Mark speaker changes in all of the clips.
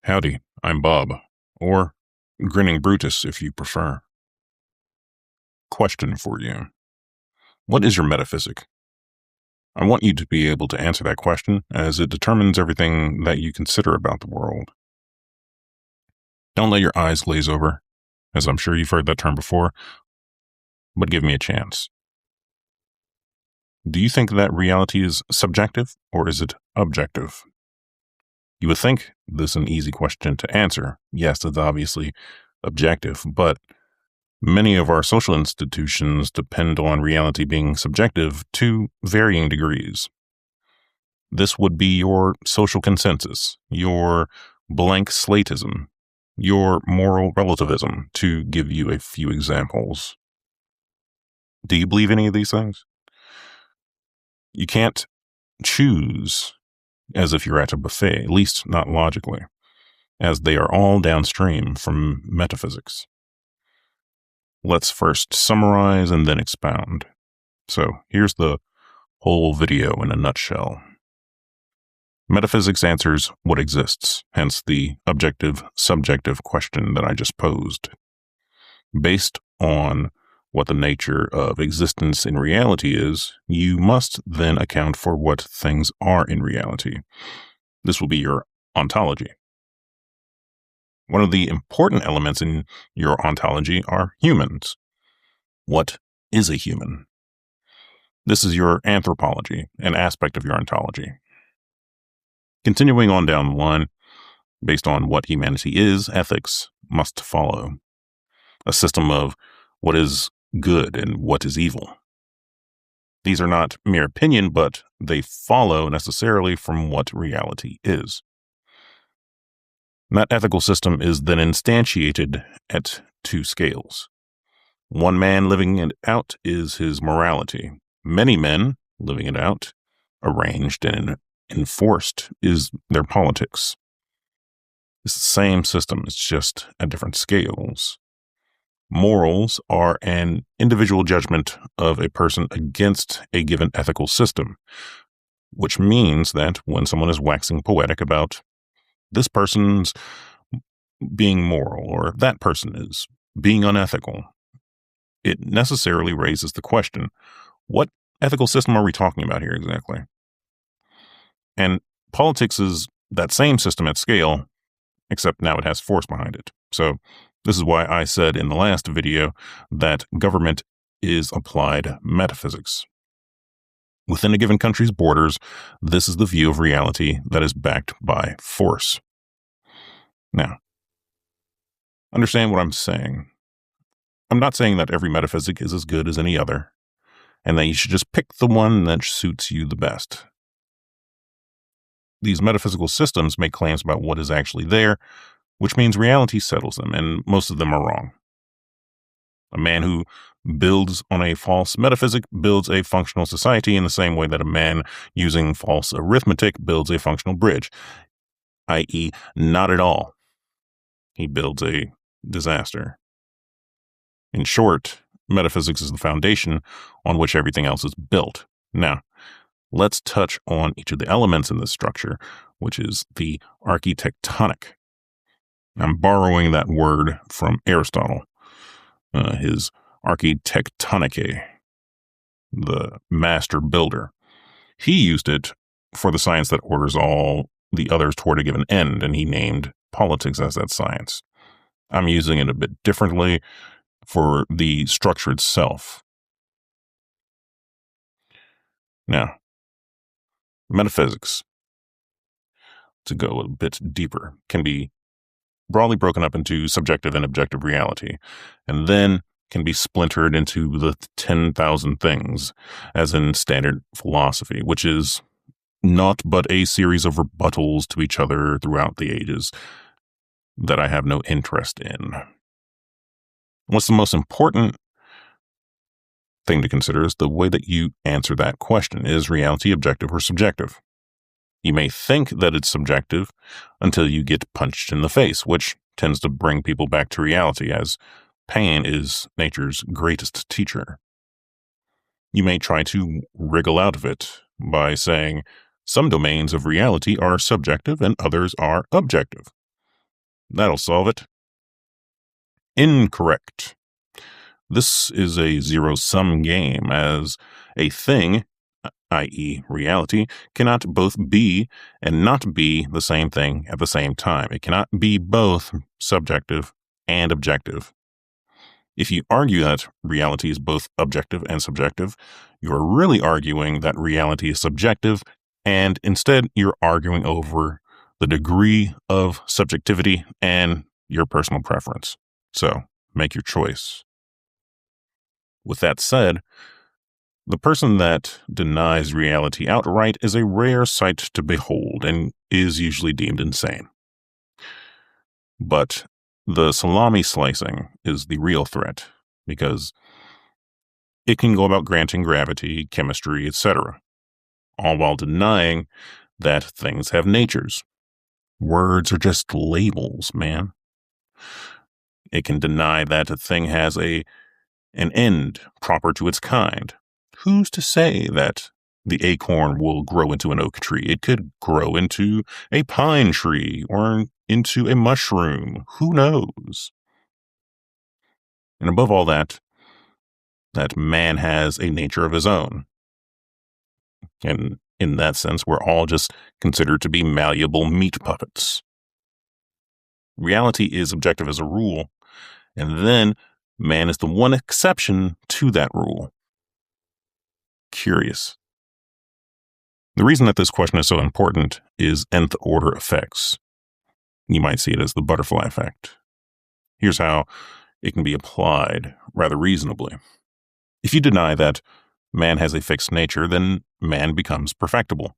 Speaker 1: Howdy, I'm Bob, or Grinning Brutus if you prefer. Question for you. What is your metaphysic? I want you to be able to answer that question as it determines everything that you consider about the world. Don't let your eyes glaze over, as I'm sure you've heard that term before, but give me a chance. Do you think that reality is subjective or is it objective? You would think this is an easy question to answer. Yes, it's obviously objective, but many of our social institutions depend on reality being subjective to varying degrees. This would be your social consensus, your blank slatism, your moral relativism, to give you a few examples. Do you believe any of these things? You can't choose as if you're at a buffet, at least not logically, as they are all downstream from metaphysics. Let's first summarize and then expound. So here's the whole video in a nutshell. Metaphysics answers what exists, hence the objective-subjective question that I just posed. Based on what the nature of existence in reality is, you must then account for what things are in reality. This will be your ontology. One of the important elements in your ontology are humans. What is a human? This is your anthropology, an aspect of your ontology. Continuing on down the line, based on what humanity is, ethics must follow. A system of what is good and what is evil. These are not mere opinion, but they follow necessarily from what reality is. That ethical system is then instantiated at two scales. One man living it out is his morality. Many men living it out, arranged and enforced, is their politics. It's the same system, it's just at different scales. Morals are an individual judgment of a person against a given ethical system, which means that when someone is waxing poetic about this person's being moral or that person is being unethical, it necessarily raises the question, what ethical system are we talking about here exactly? And politics is that same system at scale, except now it has force behind it. So this is why I said in the last video that government is applied metaphysics. Within a given country's borders, this is the view of reality that is backed by force. Now, understand what I'm saying. I'm not saying that every metaphysic is as good as any other, and that you should just pick the one that suits you the best. These metaphysical systems make claims about what is actually there, which means reality settles them, and most of them are wrong. A man who builds on a false metaphysic builds a functional society in the same way that a man using false arithmetic builds a functional bridge, i.e., not at all. He builds a disaster. In short, metaphysics is the foundation on which everything else is built. Now, let's touch on each of the elements in this structure, which is the architectonic. I'm borrowing that word from Aristotle, his Architectonic, the master builder. He used it for the science that orders all the others toward a given end, and he named politics as that science. I'm using it a bit differently for the structure itself. Now, metaphysics, to go a bit deeper, can be broadly broken up into subjective and objective reality, and then can be splintered into the 10,000 things, as in standard philosophy, which is not but a series of rebuttals to each other throughout the ages that I have no interest in. What's the most important thing to consider is the way that you answer that question. Is reality objective or subjective? You may think that it's subjective until you get punched in the face, which tends to bring people back to reality, as pain is nature's greatest teacher. You may try to wriggle out of it by saying some domains of reality are subjective and others are objective. That'll solve it. Incorrect. This is a zero-sum game, as a thing, i.e. reality, cannot both be and not be the same thing at the same time. It cannot be both subjective and objective. If you argue that reality is both objective and subjective, you're really arguing that reality is subjective, and instead you're arguing over the degree of subjectivity and your personal preference. So, make your choice. With that said, the person that denies reality outright is a rare sight to behold and is usually deemed insane. But the salami slicing is the real threat, because it can go about granting gravity, chemistry, etc., all while denying that things have natures. Words are just labels, man. It can deny that a thing has an end proper to its kind. Who's to say that the acorn will grow into an oak tree? It could grow into a pine tree or into a mushroom. Who knows? And above all that man has a nature of his own. And in that sense, we're all just considered to be malleable meat puppets. Reality is objective as a rule, and then man is the one exception to that rule. Curious. The reason that this question is so important is nth-order effects. You might see it as the butterfly effect. Here's how it can be applied rather reasonably. If you deny that man has a fixed nature, then man becomes perfectible.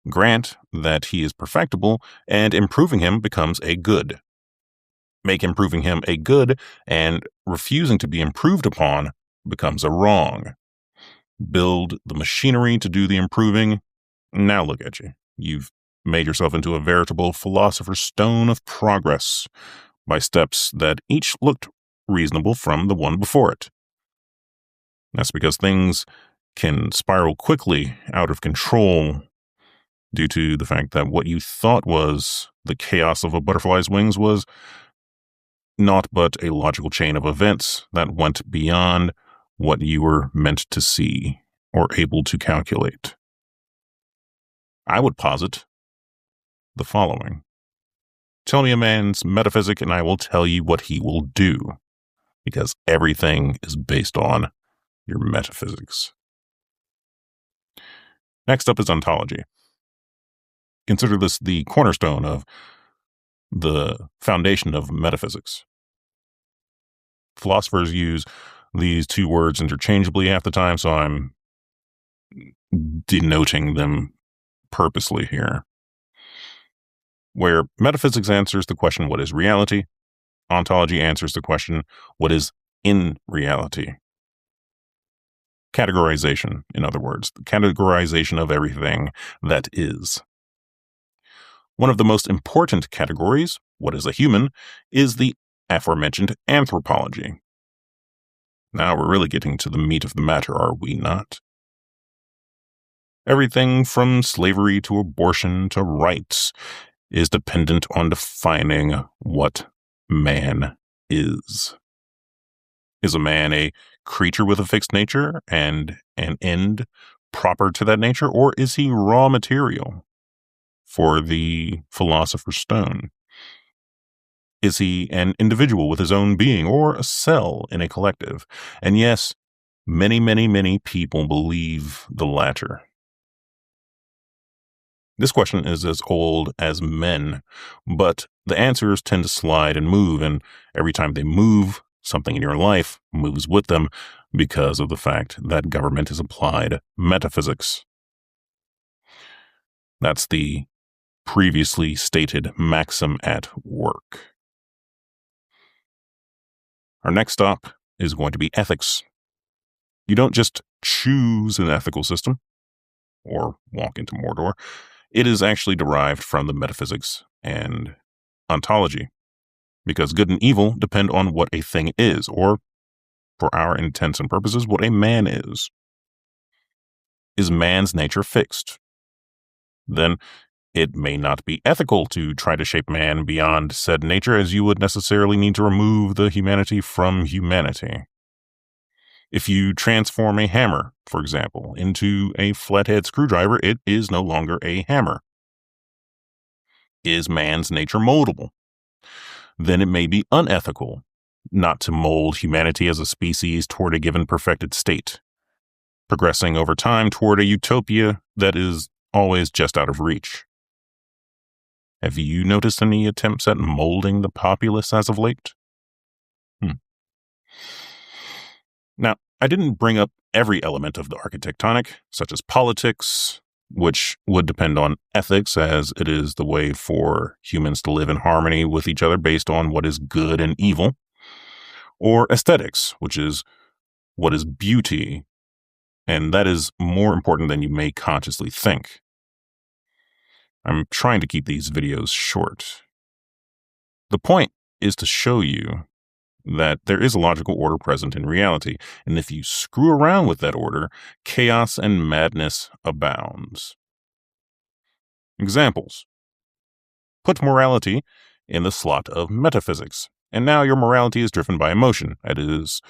Speaker 1: Grant that he is perfectible, and improving him becomes a good. Make improving him a good, and refusing to be improved upon becomes a wrong. Build the machinery to do the improving. Now look at you. You've made yourself into a veritable philosopher's stone of progress by steps that each looked reasonable from the one before it. That's because things can spiral quickly out of control due to the fact that what you thought was the chaos of a butterfly's wings was naught but a logical chain of events that went beyond what you were meant to see or able to calculate. I would posit the following. Tell me a man's metaphysic and I will tell you what he will do, because everything is based on your metaphysics. Next up is ontology. Consider this the cornerstone of the foundation of metaphysics. Philosophers use these two words interchangeably half the time, so I'm denoting them purposely here. Where metaphysics answers the question, what is reality? Ontology answers the question, what is in reality? Categorization, in other words, the categorization of everything that is. One of the most important categories, what is a human, is the aforementioned anthropology. Now we're really getting to the meat of the matter, are we not? Everything from slavery to abortion to rights is dependent on defining what man is. Is a man a creature with a fixed nature and an end proper to that nature, or is he raw material for the philosopher's stone? Is he an individual with his own being or a cell in a collective? And yes, many, many, many people believe the latter. This question is as old as men, but the answers tend to slide and move, and every time they move, something in your life moves with them because of the fact that government has applied metaphysics. That's the previously stated maxim at work. Our next stop is going to be ethics. You don't just choose an ethical system or walk into Mordor. It is actually derived from the metaphysics and ontology, because good and evil depend on what a thing is, or for our intents and purposes, what a man is. Is man's nature fixed? Then It may not be ethical to try to shape man beyond said nature, as you would necessarily need to remove the humanity from humanity. If you transform a hammer, for example, into a flathead screwdriver, it is no longer a hammer. Is man's nature moldable? Then it may be unethical not to mold humanity as a species toward a given perfected state, progressing over time toward a utopia that is always just out of reach. Have you noticed any attempts at molding the populace as of late? Now, I didn't bring up every element of the architectonic, such as politics, which would depend on ethics, as it is the way for humans to live in harmony with each other based on what is good and evil, or aesthetics, which is what is beauty, and that is more important than you may consciously think. I'm trying to keep these videos short. The point is to show you that there is a logical order present in reality, and if you screw around with that order, chaos and madness abounds. Examples. Put morality in the slot of metaphysics, and now your morality is driven by emotion. It is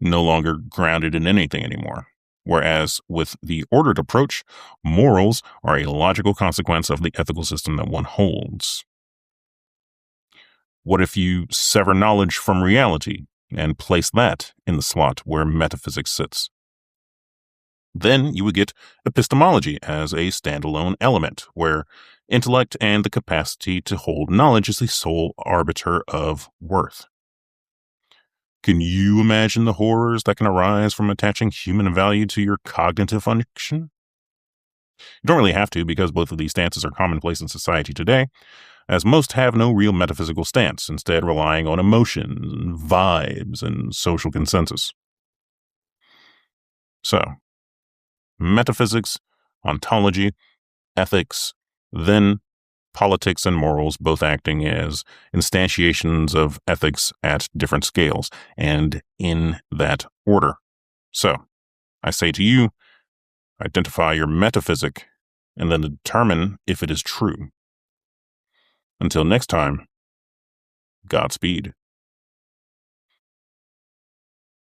Speaker 1: no longer grounded in anything anymore. Whereas with the ordered approach, morals are a logical consequence of the ethical system that one holds. What if you sever knowledge from reality and place that in the slot where metaphysics sits? Then you would get epistemology as a standalone element, where intellect and the capacity to hold knowledge is the sole arbiter of worth. Can you imagine the horrors that can arise from attaching human value to your cognitive function? You don't really have to, because both of these stances are commonplace in society today, as most have no real metaphysical stance, instead relying on emotions and vibes and social consensus. So, metaphysics, ontology, ethics, then politics and morals, both acting as instantiations of ethics at different scales, and in that order. So, I say to you, identify your metaphysic, and then determine if it is true. Until next time, Godspeed.